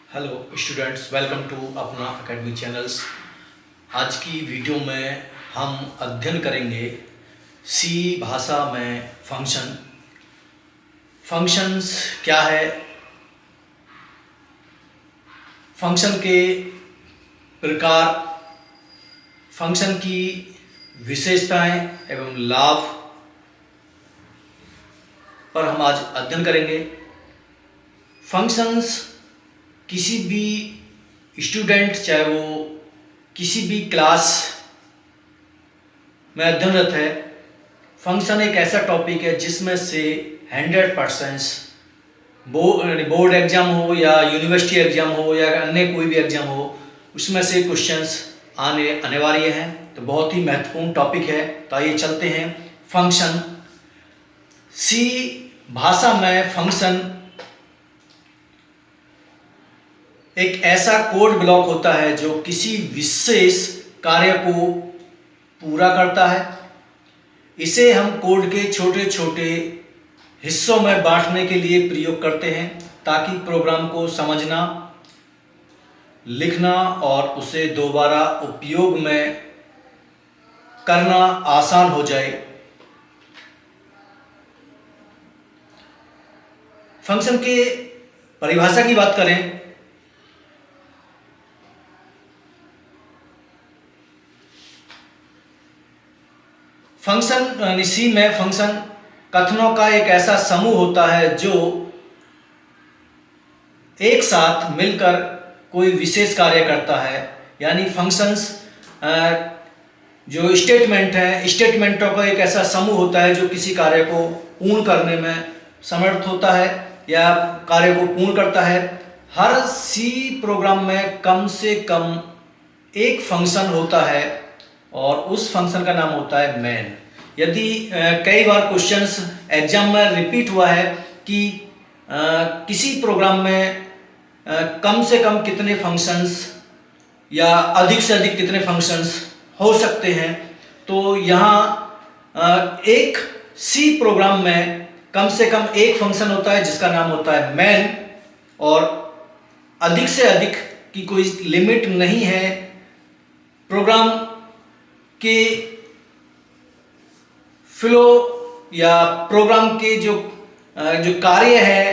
Hello students, welcome to अपना academy channels. आज की वीडियो में हम अध्ययन करेंगे सी भाषा में फंक्शन। फंक्शंस क्या है, फंक्शन के प्रकार, फंक्शन की विशेषताएं एवं लाभ पर हम आज अध्ययन करेंगे। फंक्शंस किसी भी स्टूडेंट, चाहे वो किसी भी क्लास में अध्ययनरत है, फंक्शन एक ऐसा टॉपिक है जिसमें से 100% बोर्ड एग्जाम हो या यूनिवर्सिटी एग्जाम हो या अन्य कोई भी एग्जाम हो, उसमें से क्वेश्चंस आने अनिवार्य हैं। तो बहुत ही महत्वपूर्ण टॉपिक है। तो आइए चलते हैं। फंक्शन, सी भाषा में फंक्शन एक ऐसा कोड ब्लॉक होता है जो किसी विशेष कार्य को पूरा करता है। इसे हम कोड के छोटे छोटे हिस्सों में बांटने के लिए प्रयोग करते हैं ताकि प्रोग्राम को समझना, लिखना और उसे दोबारा उपयोग में करना आसान हो जाए। फंक्शन के परिभाषा की बात करें, फंक्शन सी में फंक्शन कथनों का एक ऐसा समूह होता है जो एक साथ मिलकर कोई विशेष कार्य करता है। यानी फंक्शंस जो स्टेटमेंट है, स्टेटमेंटों का एक ऐसा समूह होता है जो किसी कार्य को पूर्ण करने में समर्थ होता है या कार्य को पूर्ण करता है। हर सी प्रोग्राम में कम से कम एक फंक्शन होता है और उस फंक्शन का नाम होता है मेन। यदि कई बार क्वेश्चंस एग्जाम में रिपीट हुआ है कि किसी प्रोग्राम में कम से कम कितने फंक्शंस या अधिक से अधिक कितने फंक्शंस हो सकते हैं, तो यहाँ एक सी प्रोग्राम में कम से कम एक फंक्शन होता है जिसका नाम होता है मेन, और अधिक से अधिक की कोई लिमिट नहीं है। प्रोग्राम के फ्लो या प्रोग्राम के जो कार्य है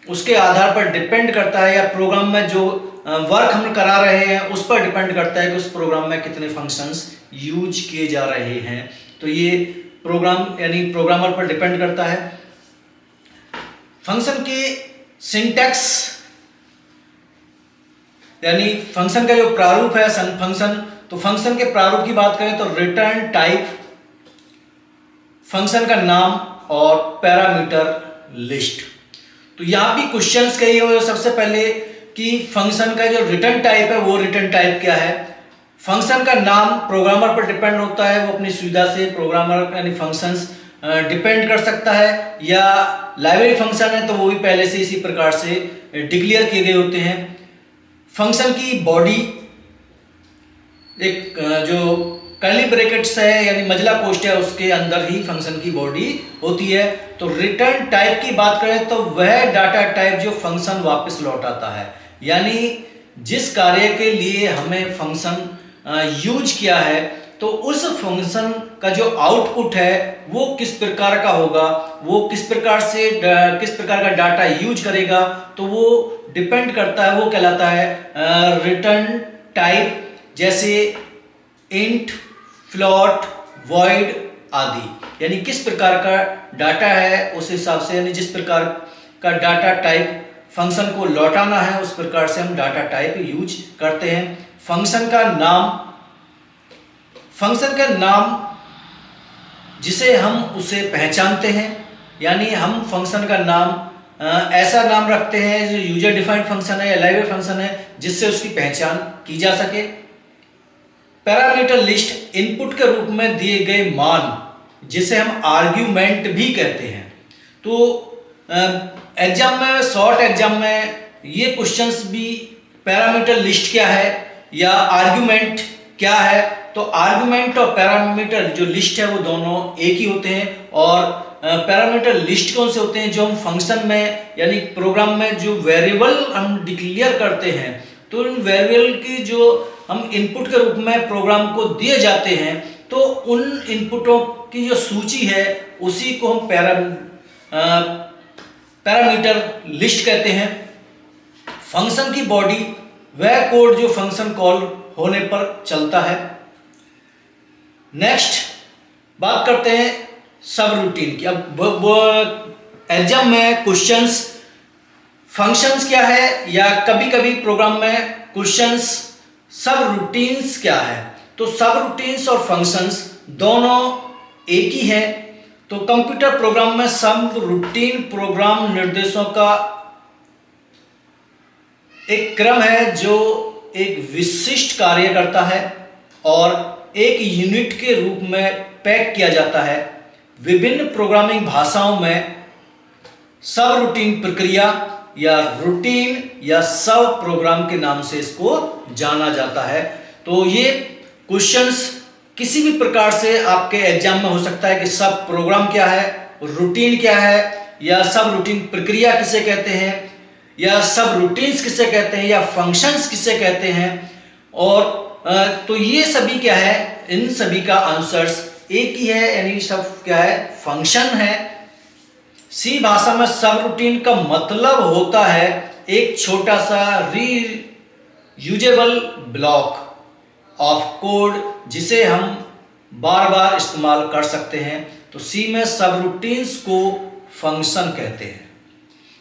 उसके आधार पर डिपेंड करता है, या प्रोग्राम में जो वर्क हम करा रहे हैं उस पर डिपेंड करता है कि उस प्रोग्राम में कितने फंक्शंस यूज किए जा रहे हैं। तो ये प्रोग्राम यानी प्रोग्रामर पर डिपेंड करता है। फंक्शन के सिंटैक्स यानी फंक्शन का जो प्रारूप है फंक्शन, तो फंक्शन के प्रारूप की बात करें तो रिटर्न टाइप, फंक्शन का नाम और पैरामीटर लिस्ट। तो यहां भी क्वेश्चंस कई हुए सबसे पहले कि फंक्शन का जो रिटर्न टाइप है वो रिटर्न टाइप क्या है। फंक्शन का नाम प्रोग्रामर पर डिपेंड होता है, वो अपनी सुविधा से प्रोग्रामर यानी फंक्शंस डिपेंड कर सकता है, या लाइब्रेरी फंक्शन है तो वो भी पहले से इसी प्रकार से डिक्लेयर किए गए होते हैं। फंक्शन की बॉडी एक जो कर्ली ब्रैकेट्स है यानी मजला पोस्ट है उसके अंदर ही फंक्शन की बॉडी होती है। तो रिटर्न टाइप की बात करें तो वह डाटा टाइप जो फंक्शन वापस लौटाता है, यानी जिस कार्य के लिए हमें फंक्शन यूज किया है तो उस फंक्शन का जो आउटपुट है वो किस प्रकार का होगा, वो किस प्रकार का डाटा यूज करेगा, तो वो डिपेंड करता है, वो कहलाता है रिटर्न टाइप। जैसे इंट, फ्लोट, वॉइड आदि, यानी किस प्रकार का डाटा है उस हिसाब से, यानी जिस प्रकार का डाटा टाइप फंक्शन को लौटाना है उस प्रकार से हम डाटा टाइप यूज करते हैं। फंक्शन का नाम जिसे हम उसे पहचानते हैं, यानी हम फंक्शन का नाम ऐसा नाम रखते हैं जो यूजर डिफाइंड फंक्शन है या लाइब्रेरी फंक्शन है जिससे उसकी पहचान की जा सके। पैरामीटर लिस्ट इनपुट के रूप में दिए गए मान जिसे हम आर्ग्यूमेंट भी कहते हैं। तो एग्जाम में, शॉर्ट एग्जाम में ये क्वेश्चंस भी पैरामीटर लिस्ट क्या है या आर्ग्यूमेंट क्या है, तो आर्गुमेंट और पैरामीटर जो लिस्ट है वो दोनों एक ही होते हैं, और पैरामीटर लिस्ट कौन से होते हैं जो हम फंक्शन में यानी प्रोग्राम में जो वेरिएबल हम डिक्लेयर करते हैं, तो इन वेरिएबल की जो हम इनपुट के रूप में प्रोग्राम को दिए जाते हैं, तो उन इनपुटों की जो सूची है उसी को हम पैरामीटर लिस्ट कहते हैं। फंक्शन की बॉडी वह कोड जो फंक्शन कॉल होने पर चलता है। नेक्स्ट बात करते हैं सब रूटीन की। अब एग्जाम में क्वेश्चंस फंक्शंस क्या है या कभी कभी प्रोग्राम में क्वेश्चंस सब रूटीन्स क्या है, तो सब रूटीन्स और फंक्शंस दोनों एक ही है। तो कंप्यूटर प्रोग्राम में सब रूटीन प्रोग्राम निर्देशों का एक क्रम है जो एक विशिष्ट कार्य करता है और एक यूनिट के रूप में पैक किया जाता है। विभिन्न प्रोग्रामिंग भाषाओं में सब रूटीन प्रक्रिया या रूटीन या सब प्रोग्राम के नाम से इसको जाना जाता है। तो ये क्वेश्चंस किसी भी प्रकार से आपके एग्जाम में हो सकता है कि सब प्रोग्राम क्या है, रूटीन क्या है, या सब रूटीन प्रक्रिया किसे कहते हैं, या सब रूटीन्स किसे कहते हैं, या फंक्शंस किसे कहते हैं। और तो ये सभी क्या है, इन सभी का आंसर्स एक ही है, यानी सब क्या है, फंक्शन है। सी भाषा में सब रूटीन का मतलब होता है एक छोटा सा रीयूजेबल ब्लॉक ऑफ कोड जिसे हम बार बार इस्तेमाल कर सकते हैं। तो सी में सब रूटीन्स को फंक्शन कहते हैं।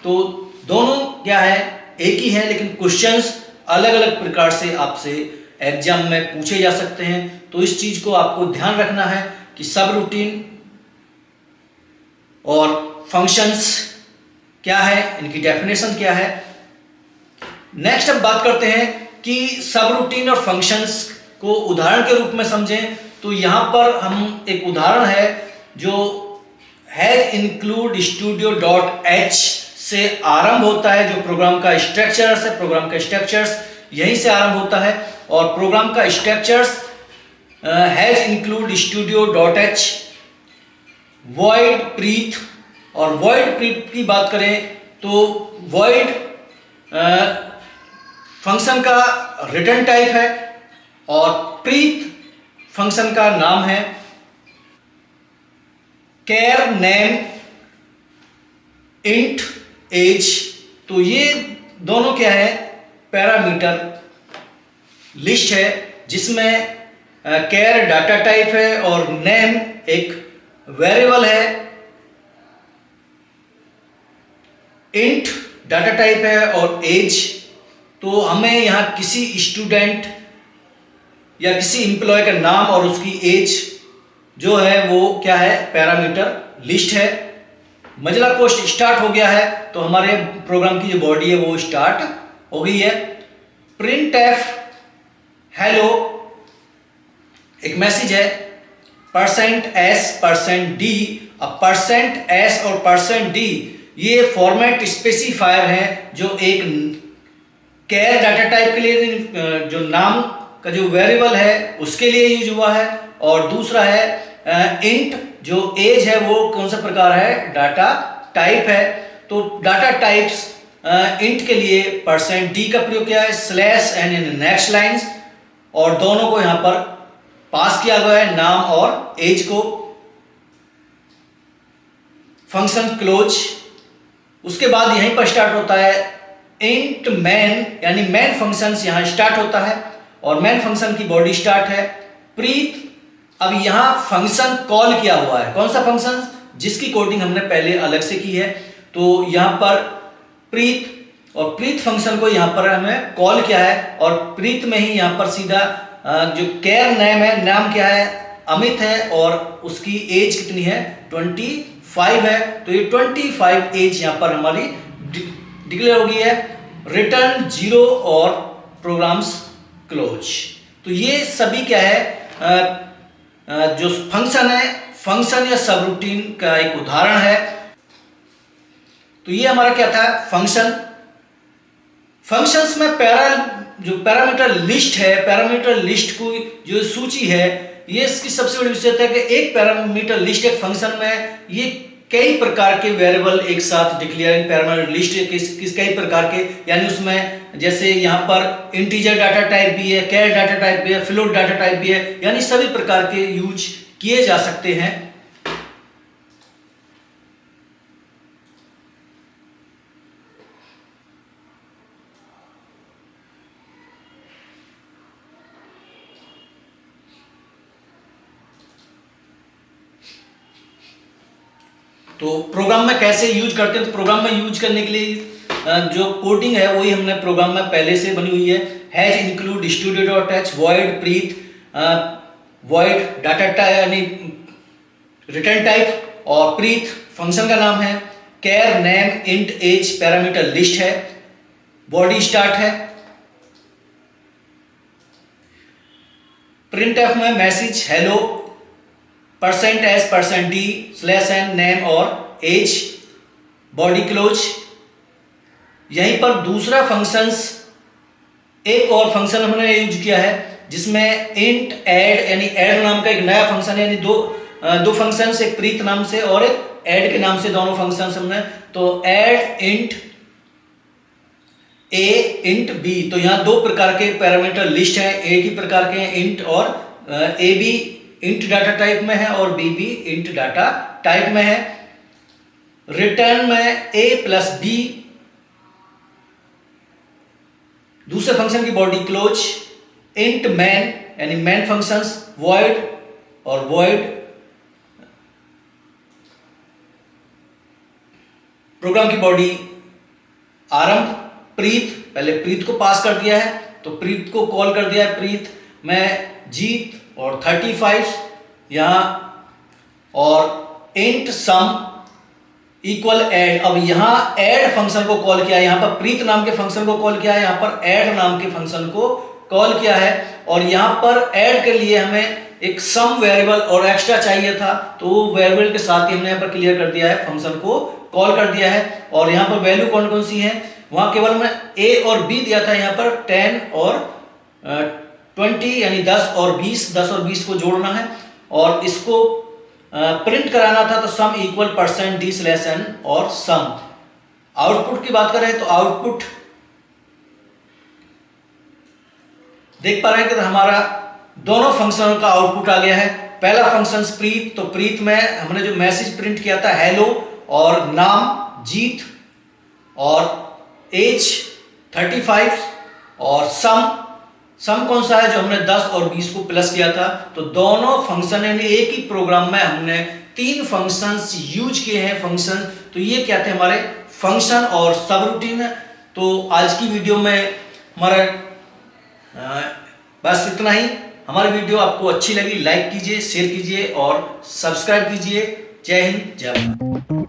तो दोनों क्या है, एक ही है, लेकिन क्वेश्चंस अलग अलग प्रकार से आपसे एग्जाम में पूछे जा सकते हैं। तो इस चीज को आपको ध्यान रखना है कि सब रूटीन और फंक्शंस क्या है, इनकी डेफिनेशन क्या है। नेक्स्ट अब बात करते हैं कि सब रूटीन और फंक्शंस को उदाहरण के रूप में समझें। तो यहां पर हम एक उदाहरण है जो हैज इंक्लूड studio.h से आरंभ होता है, जो प्रोग्राम का स्ट्रक्चर्स है, प्रोग्राम का स्ट्रक्चर्स यहीं से आरंभ होता है। और प्रोग्राम का structures has include studio.h, void प्रीत। और void प्रीत की बात करें तो void फंक्शन का रिटर्न टाइप है और प्रीत फंक्शन का नाम है। केयर नेम इंट एज, तो ये दोनों क्या है, पैरामीटर लिस्ट है जिसमें केयर डाटा टाइप है और नेम एक वेरिएबल है, इंट डाटा टाइप है और एज। तो हमें यहां किसी स्टूडेंट या किसी एम्प्लॉय का नाम और उसकी एज जो है वो क्या है, पैरामीटर लिस्ट है। मजला पोस्ट स्टार्ट हो गया है, तो हमारे प्रोग्राम की जो बॉडी है वो स्टार्ट हो गई है। प्रिंट एफ हेलो एक मैसेज है, %s %d। अब %s और %d ये फॉर्मेट स्पेसिफायर हैं जो एक केयर डाटा टाइप के लिए जो नाम का जो वेरिएबल है उसके लिए यूज हुआ है, और दूसरा है इंट जो एज है वो कौन सा प्रकार है, डाटा टाइप है। तो डाटा टाइप्स इंट के लिए %d का प्रयोग किया है, /n इन नेक्स्ट लाइन्स, और दोनों को यहां पर पास किया गया है, नाम और एज को। फंक्शन क्लोज, उसके बाद यहीं पर स्टार्ट होता है इंट मैन, यानी मैन फंक्शंस यहां स्टार्ट होता है और मैन फंक्शन की बॉडी स्टार्ट है। प्रीत, अब यहां फंक्शन कॉल किया हुआ है, कौन सा फंक्शन, जिसकी कोडिंग हमने पहले अलग से की है। तो यहां पर प्रीत और प्रीत फंक्शन को यहां पर हमें कॉल किया है, और प्रीत में ही यहां पर सीधा जो केयर नेम है, नाम क्या है, अमित है, और उसकी एज कितनी है, 25 है। तो ये 25 एज यहां पर हमारी डिक्लेयर हो गई है। रिटर्न 0 और प्रोग्राम्स क्लोज। तो ये सभी क्या है, जो फंक्शन है, फंक्शन या सब रूटीन का एक उदाहरण है। तो ये हमारा क्या था, फंक्शन। फंक्शंस में जो पैरामीटर लिस्ट है, पैरामीटर लिस्ट की जो सूची है, ये इसकी सबसे बड़ी विशेषता है कि एक पैरामीटर लिस्ट एक फंक्शन में ये कई प्रकार के वेरिएबल एक साथ डिक्लेयरिंग पैरामीटर लिस्ट किस कई प्रकार के, यानी उसमें जैसे यहाँ पर इंटीजर डाटा टाइप भी है, कैर डाटा टाइप भी है, फ्लोट डाटा टाइप भी है, यानी सभी प्रकार के यूज किए जा सकते हैं। तो प्रोग्राम में कैसे यूज करते हैं, तो प्रोग्राम में यूज करने के लिए जो कोडिंग है वही हमने प्रोग्राम में पहले से बनी हुई है। हैज इंक्लूड studio.h void प्रीत void डाटा टाइप यानी रिटर्न टाइप, और प्रीत फंक्शन का नाम है, char name int age parameter list है, बॉडी स्टार्ट है, प्रिंटफ में message hello %s %d /n name और एज, बॉडी क्लोज। यहीं पर दूसरा फंक्शंस, एक और फंक्शन हमने यूज किया है जिसमें इंट ऐड यानी ऐड नाम का एक नया फंक्शन है, यानी दो फंक्शंस, एक प्रीत नाम से और एक ऐड के नाम से, दोनों फंक्शंस हमने, तो ऐड इंट ए इंट बी। तो यहाँ दो प्रकार के पैरामीटर लिस्ट है, एक ही प्रकार के हैं इंट और A B int data type में है और बी भी इंट डाटा टाइप में है। रिटर्न में a प्लस बी, दूसरे फंक्शन की बॉडी क्लोज, इंट मैन यानी मैन फंक्शंस, void और void। प्रोग्राम की बॉडी आरंभ, प्रीत, पहले प्रीत को पास कर दिया है तो प्रीत को कॉल कर दिया है, प्रीत में जीत और 35 यहां, और इंट सम इक्वल ऐड। अब यहां ऐड फंक्शन को कॉल किया है, यहां पर प्रीत नाम के फंक्शन को कॉल किया है, यहां पर ऐड नाम के फंक्शन को कॉल किया है, और यहां पर ऐड के लिए हमें एक सम वेरिएबल और एक्स्ट्रा चाहिए था, तो वो वेरिएबल के साथ ही हमने यहां पर क्लियर कर दिया है, फंक्शन को कॉल कर दिया है। और यहां पर वैल्यू कौन कौन सी है, वहां केवल मैं a और b दिया था, यहां पर 10 और 20 यानी 10 और 20 को जोड़ना है, और इसको प्रिंट कराना था, तो सम इक्वल %d /n और सम। आउटपुट की बात करें तो आउटपुट देख पा रहे हैं कि हमारा दोनों फंक्शनों का आउटपुट आ गया है। पहला फंक्शन प्रीत, तो प्रीत में हमने जो मैसेज प्रिंट किया था हेलो, और नाम जीत, और एज 35, और सम कौन सा है, जो हमने 10 और 20 को प्लस किया था। तो दोनों फंक्शन यानी एक ही प्रोग्राम में हमने 3 फंक्शंस यूज किए हैं। फंक्शन तो ये क्या थे हमारे फंक्शन और सब रूटीन। तो आज की वीडियो में हमारा बस इतना ही। हमारी वीडियो आपको अच्छी लगी, लाइक कीजिए, शेयर कीजिए और सब्सक्राइब कीजिए। जय हिंद, जय भारत।